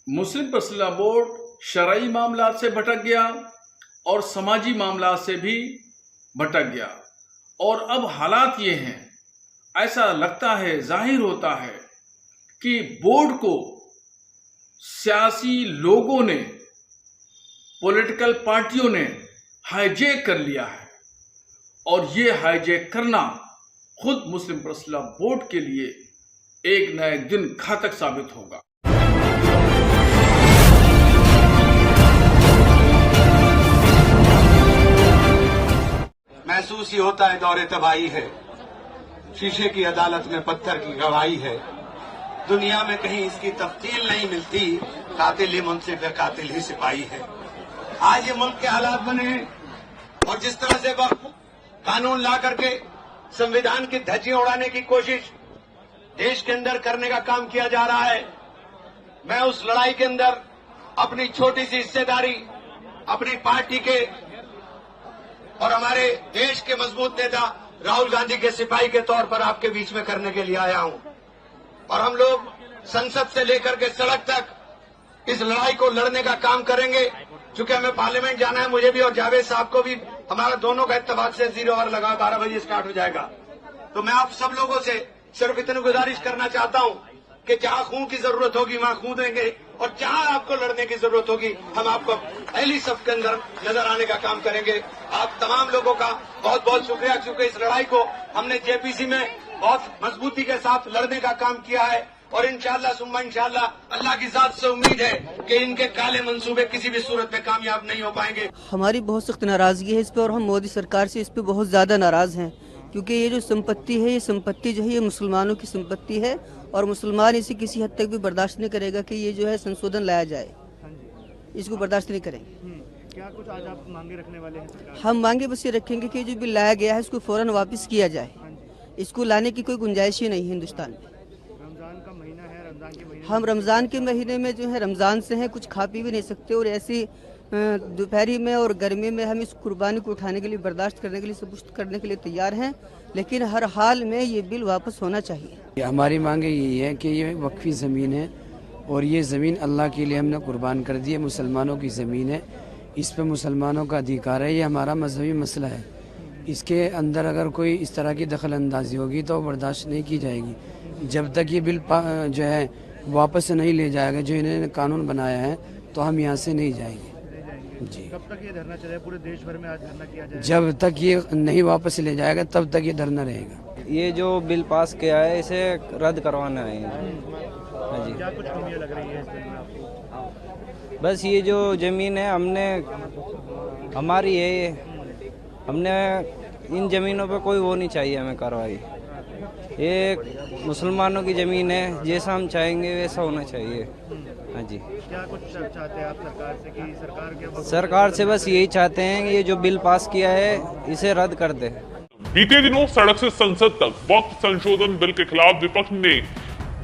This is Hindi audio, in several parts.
मुस्लिम पर्सनल बोर्ड शरई मामलात से भटक गया और समाजी मामलात से भी भटक गया। और अब हालात ये हैं, ऐसा लगता है, जाहिर होता है कि बोर्ड को सियासी लोगों ने, पॉलिटिकल पार्टियों ने हाईजैक कर लिया है। और ये हाईजैक करना खुद मुस्लिम पर्सनल बोर्ड के लिए एक न एक दिन घातक साबित होगा। महसूस ही होता है दौरे तबाही है, शीशे की अदालत में पत्थर की गवाही है। दुनिया में कहीं इसकी तफ्सील नहीं मिलती, कातिल ही मुंसिफ है, कातिल ही सिपाही है। आज ये मुल्क के हालात बने हैं और जिस तरह से कानून ला करके संविधान की धज्जियां उड़ाने की कोशिश देश के अंदर करने का काम किया जा रहा है, मैं उस लड़ाई के अंदर अपनी छोटी सी हिस्सेदारी अपनी पार्टी के और हमारे देश के मजबूत नेता राहुल गांधी के सिपाही के तौर पर आपके बीच में करने के लिए आया हूं। और हम लोग संसद से लेकर के सड़क तक इस लड़ाई को लड़ने का काम करेंगे। चूंकि हमें पार्लियामेंट जाना है, मुझे भी और जावेद साहब को भी, हमारा दोनों का इत्तेफाक से 0 आवर लगा, 12 बजे स्टार्ट हो जाएगा। तो मैं आप सब लोगों से सिर्फ इतनी गुजारिश करना चाहता हूं कि जहां खून की जरूरत होगी वहां खून देंगे, और जहां आपको लड़ने की जरूरत होगी हम आपको पहली सफ के अंदर नजर आने का काम करेंगे। आप तमाम लोगों का बहुत बहुत शुक्रिया, क्योंकि इस लड़ाई को हमने जेपीसी में बहुत मजबूती के साथ लड़ने का काम किया है। और इंशाअल्लाह सुम्मा इंशाअल्लाह अल्लाह की जात से उम्मीद है कि इनके काले मंसूबे किसी भी सूरत में कामयाब नहीं हो पाएंगे। हमारी बहुत सख्त नाराजगी है इस पर, और हम मोदी सरकार से इस पर बहुत ज्यादा नाराज हैं, क्योंकि ये जो संपत्ति है, ये संपत्ति जो है ये मुसलमानों की संपत्ति है, और मुसलमान इसे किसी हद तक भी बर्दाश्त नहीं करेगा कि ये जो है संशोधन लाया जाए। इसको बर्दाश्त नहीं करेंगे। क्या कुछ आज आप मांगे रखने वाले हैं सरकार? हम मांगे बस ये रखेंगे कि जो बिल लाया गया है इसको फौरन वापस किया जाए। इसको लाने की कोई गुंजाइश ही नहीं है हिंदुस्तान में। रमजान का महीना है, रमजान के महीने हम रमज़ान के महीने में जो है रमज़ान से हैं, कुछ खा पी भी नहीं सकते, और ऐसी दोपहरी में और गर्मी में हम इस कुर्बानी को उठाने के लिए, बर्दाश्त करने के लिए, सब कुछ करने के लिए तैयार हैं, लेकिन हर हाल में ये बिल वापस होना चाहिए। हमारी मांगे यही है कि ये वक्फी ज़मीन है और ये ज़मीन अल्लाह के लिए हमने कुर्बान कर दी है, मुसलमानों की ज़मीन है, इस पर मुसलमानों का अधिकार है, ये हमारा मजहबी मसला है। इसके अंदर अगर कोई इस तरह की दखल अंदाजी होगी तो बर्दाश्त नहीं की जाएगी। जब तक ये बिल जो है वापस नहीं ले जाएगा, जो इन्होंने कानून बनाया है, तो हम यहाँ से नहीं जाएंगे जी। कब तक ये धरना चलेगा? पूरे देश भर में आज धरना किया जाएगा। जब तक ये नहीं वापस ले जाएगा तब तक ये धरना रहेगा। ये जो बिल पास किया है इसे रद्द करवाना है। हाँ जी। क्या कुछ कमियां लग रही है इस बिल में आपको? बस ये जो ज़मीन है हमारी है, हमने इन ज़मीनों पे कोई वो नहीं चाहिए हमें कार्रवाई। ये मुसलमानों की ज़मीन है, जैसा हम चाहेंगे वैसा होना चाहिए। हाँ जी। क्या कुछ चाहते हैं आप सरकार से कि सरकार के सरकार से बस यही चाहते हैं कि ये जो बिल पास किया है इसे रद्द कर दे। बीते दिनों सड़क से संसद तक वक्फ संशोधन बिल के खिलाफ विपक्ष ने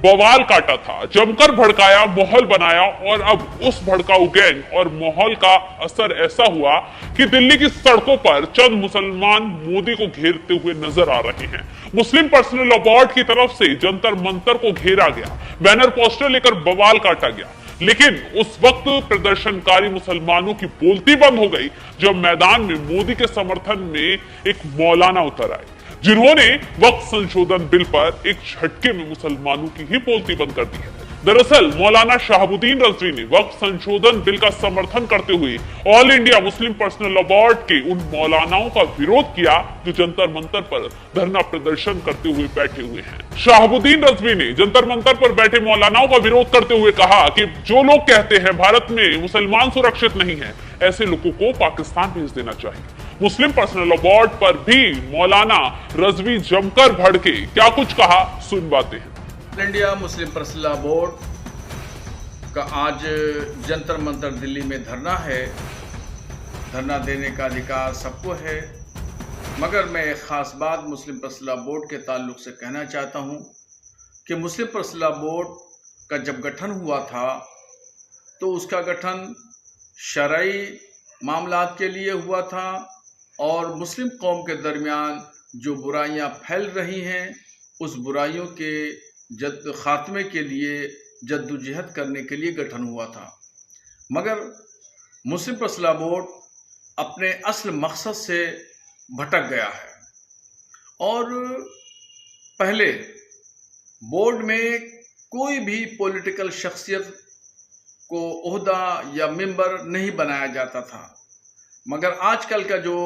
बवाल काटा था, जमकर भड़काया, माहौल बनाया, और अब उस भड़काऊ गैंग और माहौल का असर ऐसा हुआ कि दिल्ली की सड़कों पर चंद मुसलमान मोदी को घेरते हुए नजर आ रहे हैं। मुस्लिम पर्सनल लॉ बोर्ड की तरफ से जंतर मंतर को घेरा गया, बैनर पोस्टर लेकर बवाल काटा गया, लेकिन उस वक्त प्रदर्शनकारी मुसलमानों की बोलती बंद हो गई जब मैदान में मोदी के समर्थन में एक मौलाना उतर आए, जिन्होंने वक्फ संशोधन बिल पर एक झटके में मुसलमानों की ही बोलती बंद कर दी है। दरअसल मौलाना शहाबुद्दीन रजवी ने वक्फ संशोधन बिल का समर्थन करते हुए all India Muslim personal law board के उन मौलानाओं का विरोध किया जो जंतर मंतर पर धरना प्रदर्शन करते हुए बैठे हुए हैं। शहाबुद्दीन रजवी ने जंतर मंतर पर बैठे मौलानाओं का विरोध करते हुए कहा कि जो लोग कहते हैं भारत में मुसलमान सुरक्षित नहीं है, ऐसे लोगों को पाकिस्तान भेज देना चाहिए। मुस्लिम पर्सनल लॉ बोर्ड पर भी मौलाना रजवी जमकर भड़के, क्या कुछ कहा सुनवाते हैं। इंडिया मुस्लिम पर्सनल बोर्ड का आज जंतर मंतर दिल्ली में धरना है। धरना देने का अधिकार सबको है, मगर मैं एक ख़ास बात मुस्लिम पर्सनल बोर्ड के ताल्लुक से कहना चाहता हूं कि मुस्लिम पर्सनल बोर्ड का जब गठन हुआ था तो उसका गठन शरई मामलात के लिए हुआ था, और मुस्लिम कौम के दरमियान जो बुराइयां फैल रही हैं उस बुराइयों के खात्मे के लिए जद्दोजहद करने के लिए गठन हुआ था। मगर मुस्लिम पर्सनल लॉ बोर्ड अपने असल मकसद से भटक गया है और पहले बोर्ड में कोई भी पॉलिटिकल शख्सियत को ओहदा या मेंबर नहीं बनाया जाता था। मगर आजकल का जो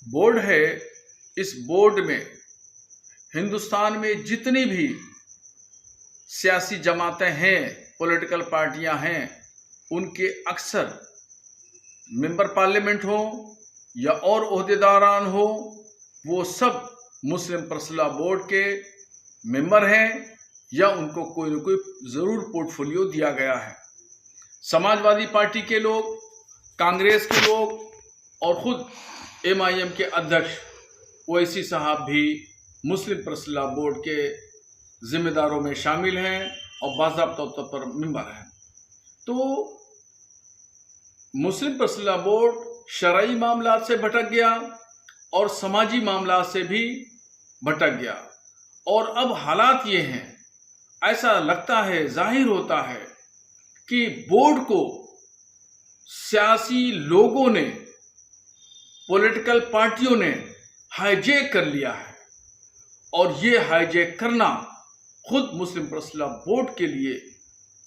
बोर्ड है, इस बोर्ड में हिंदुस्तान में जितनी भी सियासी जमातें हैं, पॉलिटिकल पार्टियां हैं, उनके अक्सर मेंबर पार्लियामेंट हो या और ओहदेदारान हो, वो सब मुस्लिम पर्सनल लॉ बोर्ड के मेंबर हैं या उनको कोई न कोई ज़रूर पोर्टफोलियो दिया गया है। समाजवादी पार्टी के लोग, कांग्रेस के लोग और ख़ुद MIM के अध्यक्ष ओवैसी साहब भी मुस्लिम पर्सनल लॉ बोर्ड के जिम्मेदारों में शामिल हैं और बाज़ाब्ता तौर पर मेंबर हैं। तो मुस्लिम पर्सनल लॉ बोर्ड शरई मामलात से भटक गया और समाजी मामलात से भी भटक गया और अब हालात ये हैं, ऐसा लगता है, जाहिर होता है कि बोर्ड को सियासी लोगों ने, पॉलिटिकल पार्टियों ने हाईजैक कर लिया है और ये हाईजैक करना खुद मुस्लिम पर्सनल लॉ बोर्ड के लिए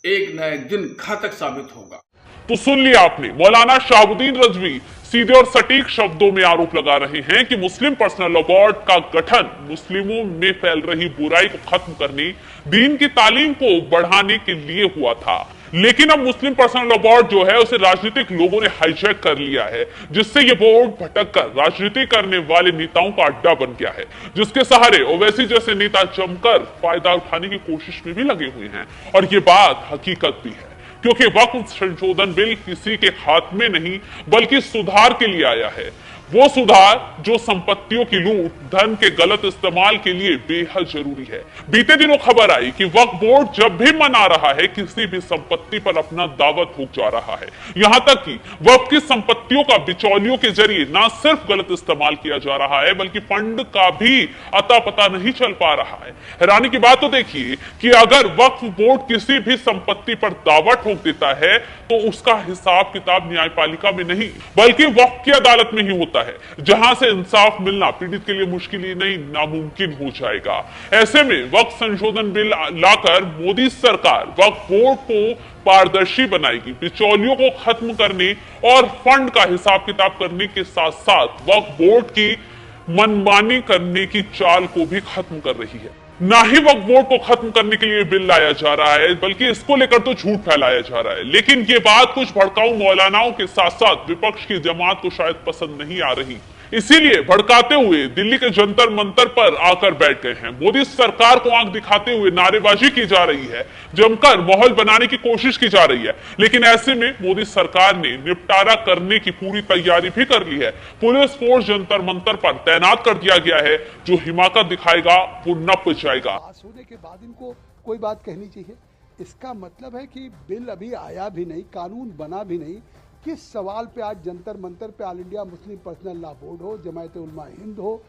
एक न एक दिन घातक साबित होगा। तो सुन लिया आपने, मौलाना शहाबुद्दीन रजवी सीधे और सटीक शब्दों में आरोप लगा रहे हैं कि मुस्लिम पर्सनल लॉ बोर्ड का गठन मुस्लिमों में फैल रही बुराई को खत्म करने, दीन की तालीम को बढ़ाने के लिए हुआ था। लेकिन अब मुस्लिम पर्सनल लॉ बोर्ड जो है उसे राजनीतिक लोगों ने हाईजैक कर लिया है, जिससे ये बोर्ड भटककर राजनीति करने वाले नेताओं का अड्डा बन गया है, जिसके सहारे ओवैसी जैसे नेता जमकर फायदा उठाने की कोशिश में भी लगे हुए हैं। और ये बात हकीकत भी है, क्योंकि वक्फ संशोधन बिल किसी के खात्मे नहीं बल्कि सुधार के लिए आया है। वो सुधार जो संपत्तियों की लूट, धन के गलत इस्तेमाल के लिए बेहद जरूरी है। बीते दिनों खबर आई कि वक्फ बोर्ड जब भी मना रहा है, किसी भी संपत्ति पर अपना दावा ठोक जा रहा है। यहां तक कि वक्फ की संपत्तियों का बिचौलियों के जरिए न सिर्फ गलत इस्तेमाल किया जा रहा है, बल्कि फंड का भी अता पता नहीं चल पा रहा है। हैरानी की बात तो देखिए कि अगर वक्फ बोर्ड किसी भी संपत्ति पर दावा ठोक देता है तो उसका हिसाब किताब न्यायपालिका में नहीं बल्कि वक्फ की अदालत में ही होता है, जहां से इंसाफ मिलना पीड़ित के लिए मुश्किल ही नहीं नामुमकिन हो जाएगा। ऐसे में वक्फ संशोधन बिल लाकर मोदी सरकार वक्फ बोर्ड को पारदर्शी बनाएगी, बिचौलियों को खत्म करने और फंड का हिसाब किताब करने के साथ साथ वक्फ बोर्ड की मनमानी करने की चाल को भी खत्म कर रही है। ना ही वक्फ बोर्ड को खत्म करने के लिए बिल लाया जा रहा है, बल्कि इसको लेकर तो झूठ फैलाया जा रहा है। लेकिन ये बात कुछ भड़काऊ मौलानाओं के साथ साथ विपक्ष की जमात को शायद पसंद नहीं आ रही, इसीलिए भड़काते हुए दिल्ली के जंतर मंतर पर आकर बैठ गए हैं। मोदी सरकार को आंख दिखाते हुए नारेबाजी की जा रही है, जमकर माहौल बनाने की कोशिश की जा रही है। लेकिन ऐसे में मोदी सरकार ने निपटारा करने की पूरी तैयारी भी कर ली है। पुलिस फोर्स जंतर मंतर पर तैनात कर दिया गया है, जो हिमाकत दिखाएगा वो नप जाएगा। पास होने के बाद इनको कोई बात कहनी चाहिए। इसका मतलब है कि बिल अभी आया भी नहीं, कानून बना भी नहीं। किस सवाल पे आज जंतर मंतर पे all India Muslim personal law board हो, जमायत उलमा हिंद हो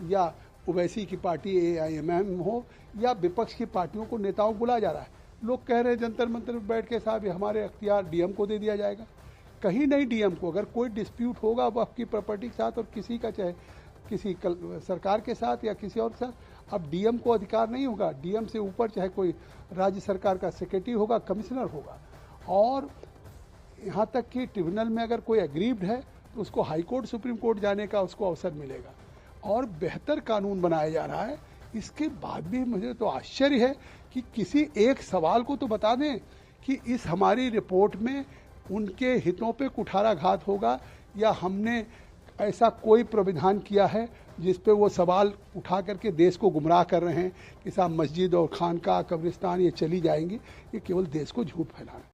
या ओवैसी की पार्टी AIMM हो या विपक्ष की पार्टियों को, नेताओं को बुलाया जा रहा है। लोग कह रहे हैं जंतर मंतर पे बैठ के साहब हमारे अख्तियार DM को दे दिया जाएगा। कहीं नहीं DM को। अगर कोई डिस्प्यूट होगा वक्फ की प्रॉपर्टी के साथ और किसी का, चाहे किसी सरकार के साथ या किसी और के साथ, अब DM को अधिकार नहीं होगा। DM से ऊपर चाहे कोई राज्य सरकार का सेक्रेटरी होगा, कमिश्नर होगा। और यहाँ तक कि ट्रिब्यूनल में अगर कोई एग्रीव्ड है तो उसको हाई कोर्ट, सुप्रीम कोर्ट जाने का उसको अवसर मिलेगा और बेहतर कानून बनाया जा रहा है। इसके बाद भी मुझे तो आश्चर्य है कि किसी एक सवाल को तो बता दें कि इस हमारी रिपोर्ट में उनके हितों पे कुठाराघात होगा या हमने ऐसा कोई प्राविधान किया है जिस पे वो सवाल उठा करके देश को गुमराह कर रहे हैं कि साहब मस्जिद और खानका, कब्रिस्तान ये चली जाएंगी। ये केवल देश को झूठ फैलाना है।